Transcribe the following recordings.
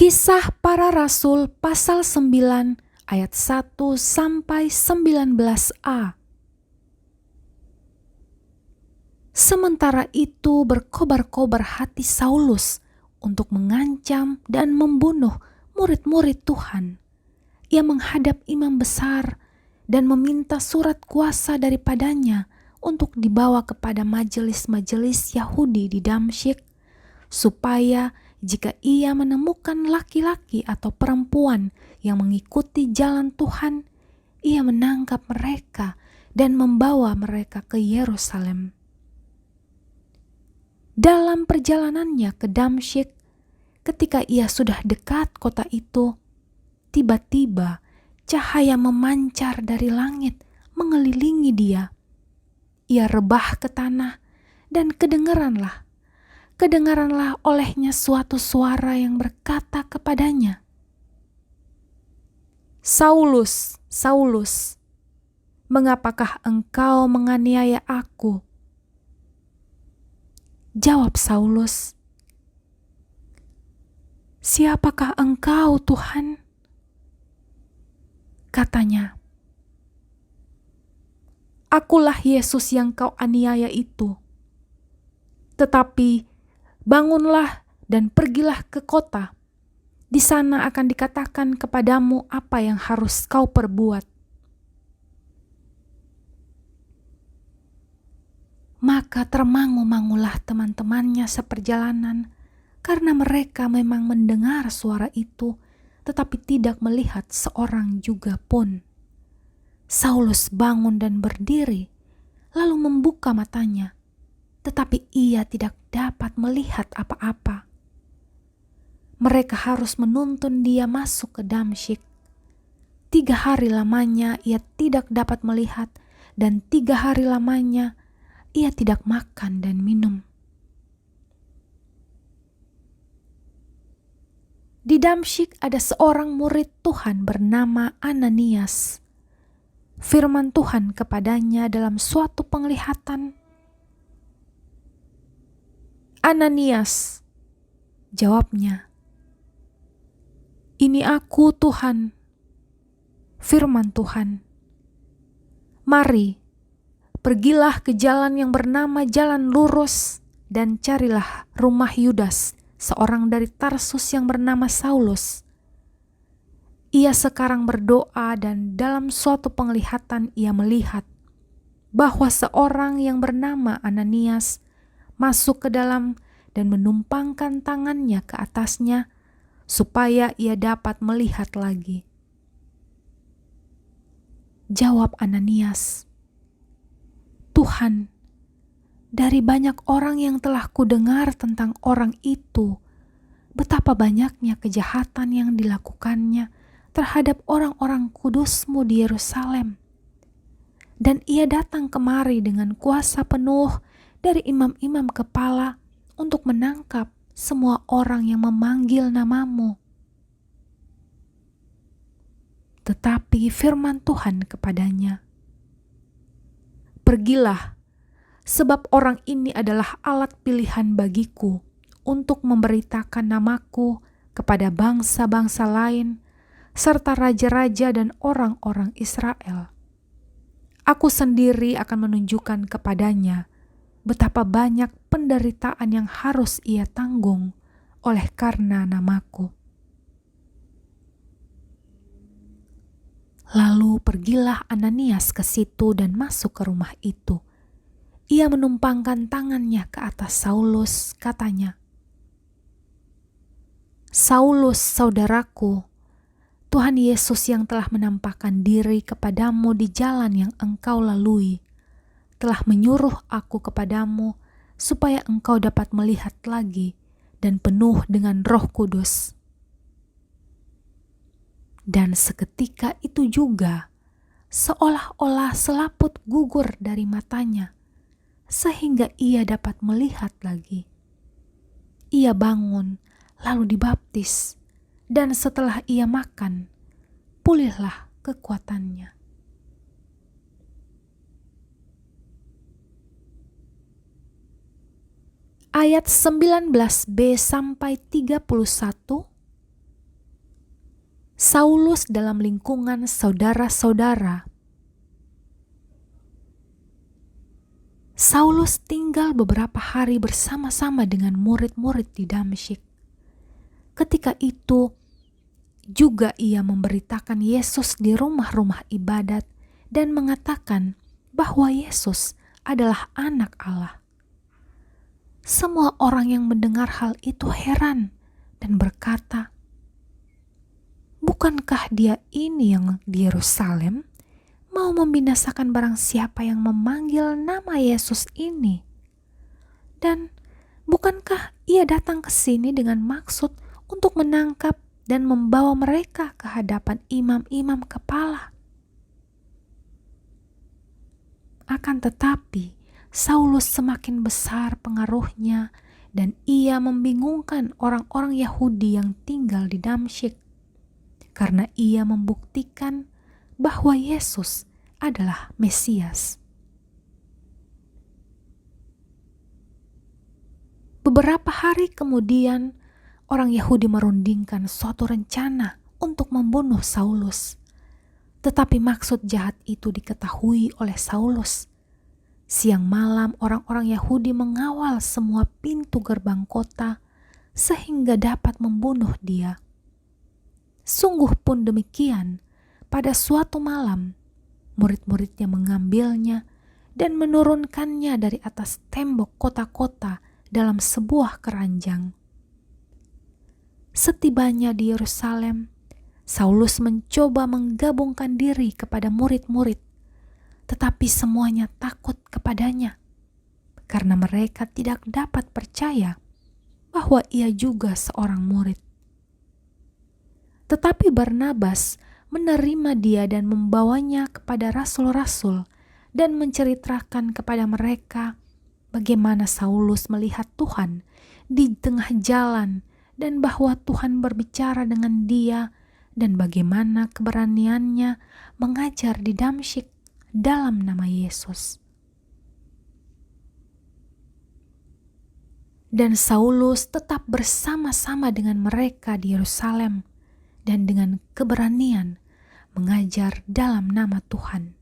Kisah Para Rasul pasal 9 ayat 1 sampai 19a. Sementara itu berkobar-kobar hati Saulus untuk mengancam dan membunuh murid-murid Tuhan. Ia menghadap imam besar dan meminta surat kuasa daripadanya untuk dibawa kepada majelis-majelis Yahudi di Damsyik, supaya jika ia menemukan laki-laki atau perempuan yang mengikuti jalan Tuhan, ia menangkap mereka dan membawa mereka ke Yerusalem. Dalam perjalanannya ke Damsyik, ketika ia sudah dekat kota itu, tiba-tiba cahaya memancar dari langit mengelilingi dia. Ia rebah ke tanah dan kedengaranlah olehnya suatu suara yang berkata kepadanya, "Saulus, Saulus, mengapakah engkau menganiaya aku?" Jawab Saulus, "Siapakah engkau, Tuhan?" Katanya, "Akulah Yesus yang kau aniaya itu. Tetapi bangunlah dan pergilah ke kota. Di sana akan dikatakan kepadamu apa yang harus kau perbuat." Maka termangu-mangulah teman-temannya seperjalanan, karena mereka memang mendengar suara itu, tetapi tidak melihat seorang juga pun. Saulus bangun dan berdiri, lalu membuka matanya, tetapi ia tidak dapat melihat apa-apa. Mereka harus menuntun dia masuk ke Damsyik. 3 hari lamanya ia tidak dapat melihat, dan 3 hari lamanya ia tidak makan dan minum. Di Damsyik ada seorang murid Tuhan bernama Ananias. Firman Tuhan kepadanya dalam suatu penglihatan, "Ananias," jawabnya. "Ini aku, Tuhan." Firman Tuhan, "Mari, pergilah ke jalan yang bernama Jalan Lurus dan carilah rumah Yudas, seorang dari Tarsus yang bernama Saulus. Ia sekarang berdoa dan dalam suatu penglihatan ia melihat bahwa seorang yang bernama Ananias masuk ke dalam dan menumpangkan tangannya ke atasnya supaya ia dapat melihat lagi." Jawab Ananias, "Tuhan, dari banyak orang yang telah kudengar tentang orang itu, betapa banyaknya kejahatan yang dilakukannya terhadap orang-orang kudus-Mu di Yerusalem. Dan ia datang kemari dengan kuasa penuh dari imam-imam kepala untuk menangkap semua orang yang memanggil nama-Mu." Tetapi firman Tuhan kepadanya, "Pergilah, sebab orang ini adalah alat pilihan bagiku untuk memberitakan namaku kepada bangsa-bangsa lain serta raja-raja dan orang-orang Israel. Aku sendiri akan menunjukkan kepadanya betapa banyak penderitaan yang harus ia tanggung oleh karena namaku." Lalu pergilah Ananias ke situ dan masuk ke rumah itu. Ia menumpangkan tangannya ke atas Saulus, katanya, "Saulus, saudaraku, Tuhan Yesus yang telah menampakkan diri kepadamu di jalan yang engkau lalui, telah menyuruh aku kepadamu supaya engkau dapat melihat lagi dan penuh dengan Roh Kudus." Dan seketika itu juga, seolah-olah selaput gugur dari matanya, sehingga ia dapat melihat lagi. Ia bangun, lalu dibaptis, dan setelah ia makan, pulihlah kekuatannya. Ayat 19b sampai 31 Saulus dalam lingkungan saudara-saudara. Saulus tinggal beberapa hari bersama-sama dengan murid-murid di Damsyik. Ketika itu juga ia memberitakan Yesus di rumah-rumah ibadat dan mengatakan bahwa Yesus adalah anak Allah. Semua orang yang mendengar hal itu heran dan berkata, "Bukankah dia ini yang di Yerusalem mau membinasakan barang siapa yang memanggil nama Yesus ini? Dan bukankah ia datang ke sini dengan maksud untuk menangkap dan membawa mereka ke hadapan imam-imam kepala?" Akan tetapi, Saulus semakin besar pengaruhnya dan ia membingungkan orang-orang Yahudi yang tinggal di Damsyik karena ia membuktikan bahwa Yesus adalah Mesias. Beberapa hari kemudian, orang Yahudi merundingkan suatu rencana untuk membunuh Saulus. Tetapi maksud jahat itu diketahui oleh Saulus. Siang malam orang-orang Yahudi mengawal semua pintu gerbang kota sehingga dapat membunuh dia. Sungguh pun demikian, pada suatu malam murid-muridnya mengambilnya dan menurunkannya dari atas tembok kota-kota dalam sebuah keranjang. Setibanya di Yerusalem, Saulus mencoba menggabungkan diri kepada murid-murid, tetapi semuanya takut kepadanya karena mereka tidak dapat percaya bahwa ia juga seorang murid. Tetapi Barnabas menerima dia dan membawanya kepada rasul-rasul dan menceritakan kepada mereka bagaimana Saulus melihat Tuhan di tengah jalan dan bahwa Tuhan berbicara dengan dia dan bagaimana keberaniannya mengajar di Damsyik dalam nama Yesus. Dan Saulus tetap bersama-sama dengan mereka di Yerusalem dan dengan keberanian mengajar dalam nama Tuhan.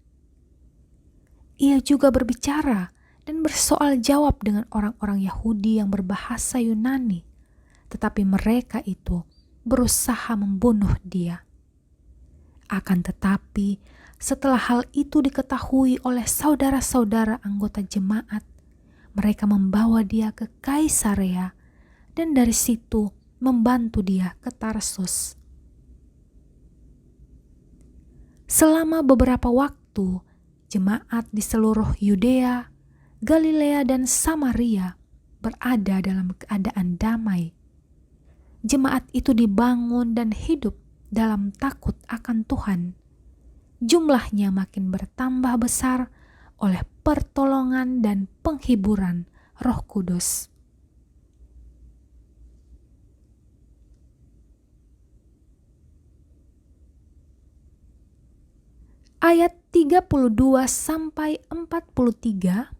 Ia juga berbicara dan bersoal jawab dengan orang-orang Yahudi yang berbahasa Yunani, tetapi mereka itu berusaha membunuh dia. Akan tetapi, setelah hal itu diketahui oleh saudara-saudara anggota jemaat, mereka membawa dia ke Kaisarea dan dari situ membantu dia ke Tarsus. Selama beberapa waktu, jemaat di seluruh Yudea, Galilea dan Samaria berada dalam keadaan damai. Jemaat itu dibangun dan hidup dalam takut akan Tuhan. Jumlahnya makin bertambah besar oleh pertolongan dan penghiburan Roh Kudus. Ayat 32 sampai 43,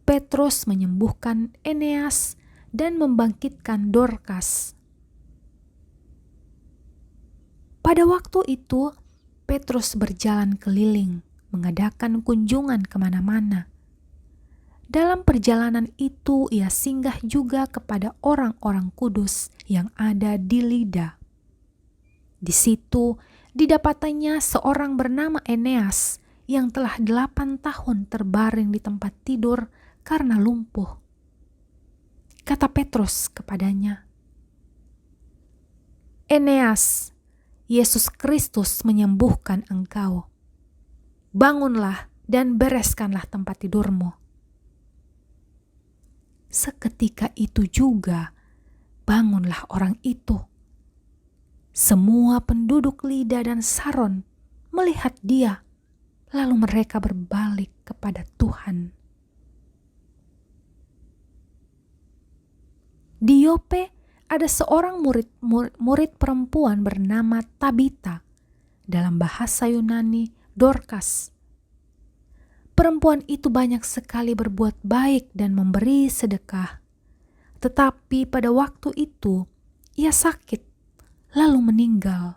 Petrus menyembuhkan Eneas dan membangkitkan Dorkas. Pada waktu itu, Petrus berjalan keliling, mengadakan kunjungan kemana-mana. Dalam perjalanan itu, ia singgah juga kepada orang-orang kudus yang ada di Lida. Di situ, didapatnya seorang bernama Eneas yang telah 8 tahun terbaring di tempat tidur karena lumpuh. Kata Petrus kepadanya, "Eneas, Yesus Kristus menyembuhkan engkau. Bangunlah dan bereskanlah tempat tidurmu." Seketika itu juga bangunlah orang itu. Semua penduduk Lida dan Saron melihat dia, lalu mereka berbalik kepada Tuhan. Di Yope ada seorang murid perempuan bernama Tabita, dalam bahasa Yunani Dorkas. Perempuan itu banyak sekali berbuat baik dan memberi sedekah. Tetapi pada waktu itu ia sakit lalu meninggal.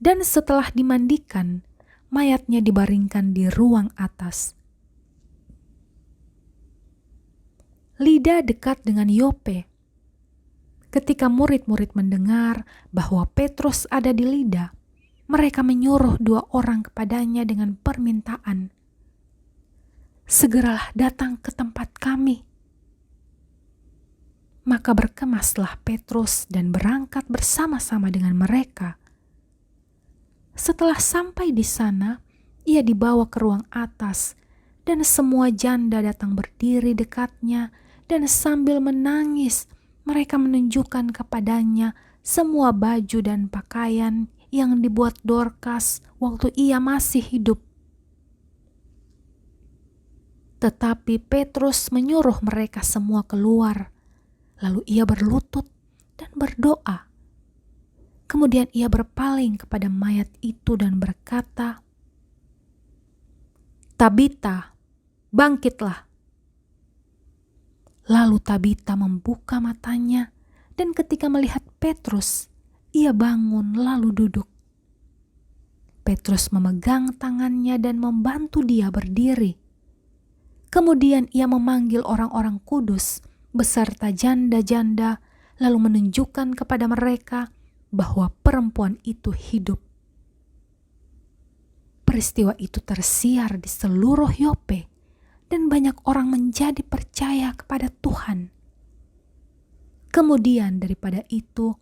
Dan setelah dimandikan, mayatnya dibaringkan di ruang atas. Lida dekat dengan Yope. Ketika murid-murid mendengar bahwa Petrus ada di Lida, mereka menyuruh 2 orang kepadanya dengan permintaan, "Segeralah datang ke tempat kami." Maka berkemaslah Petrus dan berangkat bersama-sama dengan mereka. Setelah sampai di sana, ia dibawa ke ruang atas, dan semua janda datang berdiri dekatnya, dan sambil menangis, mereka menunjukkan kepadanya semua baju dan pakaian yang dibuat Dorkas waktu ia masih hidup. Tetapi Petrus menyuruh mereka semua keluar, lalu ia berlutut dan berdoa. Kemudian ia berpaling kepada mayat itu dan berkata, "Tabita, bangkitlah." Lalu Tabita membuka matanya, dan ketika melihat Petrus, ia bangun lalu duduk. Petrus memegang tangannya dan membantu dia berdiri. Kemudian ia memanggil orang-orang kudus beserta janda-janda, lalu menunjukkan kepada mereka bahwa perempuan itu hidup. Peristiwa itu tersiar di seluruh Yope, dan banyak orang menjadi percaya kepada Tuhan. Kemudian daripada itu,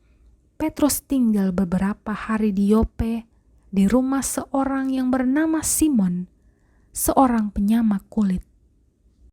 Petrus tinggal beberapa hari di Yope, di rumah seorang yang bernama Simon, seorang penyamak kulit.